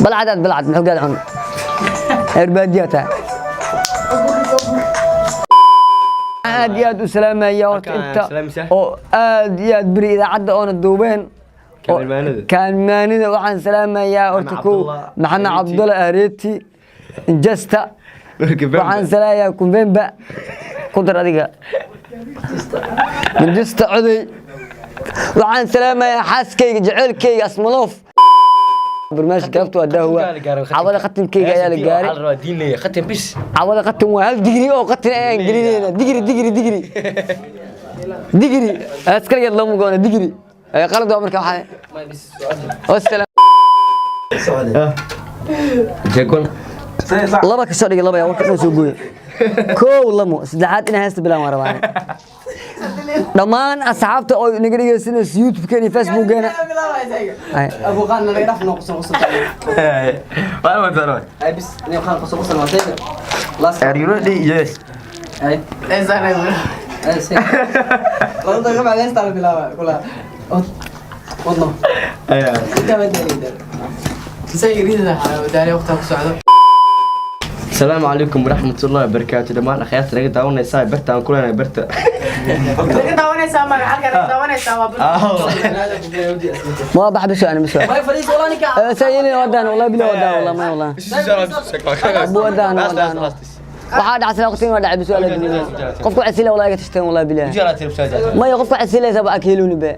بلعت محو قاعد عن ارباديتها آد وسلامة يا ورت انت او آد بري اذا عدى اون الدوبين كان مانده وحن سلامة يا ورتكو محمد عبد الله اريتي انجستا وحن سلامة يا كومبيمبا قدر اديقا من جستا عدي وحن سلامة يا حاسكي جعلكي اسملوف برنامج كرفت وده هو عوض ختم كي يا الجاري ديني ختم بس عوض ختم وهل دقري او ختم انجليزي دقري اسكري الله مو قونه دقري قلب دو marka waxa والسلام جاكون laba ka soo dhigay laba yaa warka soo gooyay koow lamo saddexaad in haysta bilaan warabaan dhamaan asxaabta oo inaga dhigaysanaysa YouTube-keena iyo Facebook-keena ابو قان naga dhaf noo qosol ay bis inay qaan qosol waatay Are you ready? Yes. ay ay laba daqiiqo bacdeen istaan bilaaba kula wadno inta ma dheerin sayirida daali waqtiga ku socdo السلام عليكم ورحمة الله وبركاته دمان أخيات لقيت داونا ساي برتا كلنا برتا لقيت داونا سامع حلقة داونا سامع ما بعد شو انا مسوي ما فريق ولا نكا سيني ودان والله بلا ودان والله ما والله ابو ودان waxaa dhacsan waqtiga waa dhacay su'aal qofku asila wala iga tashteen wala bilaa ma yo qofku asila saba akeeluni ba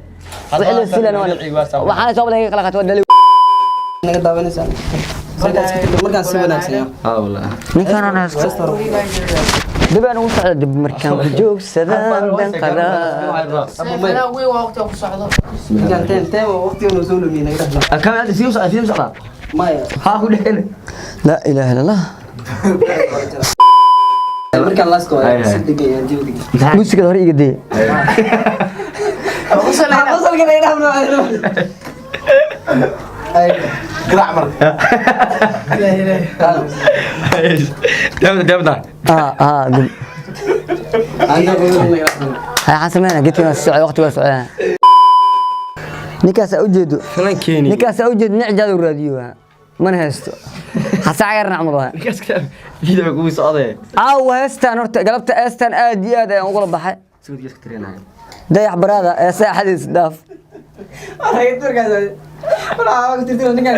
wixii la silana waxaan soo wada kala qato dalay naga daawanaysaa markaan si wanaagsan والله ninkan ana dibaan ugu socdo dib markaan ku joogsadaan dan qada لا وي وقت ku socdo markaan teen waqtiga noo soo lumiina naga dhafna كم هذا فيهم صلاة ما ها هو دحين لا اله الا الله markaan laasko ay sidii diiwdi musiga hore iga day qosol naga dhafna ay قراع مر لا دبنا قل انا بقول هاي حسمنا قلت لنا الساعه وقت وسعنا نكاس اوجد فلان كيني نكاس اوجد نعجل الراديو ما هستو حسعير نعملها نكاس كلام جيدا بقول صعده او هستان horta galabta هستان aad iyo aad ayaan ugu baxay سود يسك تريناي dayax barada ee saaxadiis daaf ay turkaas wala aan tirtiro ninkan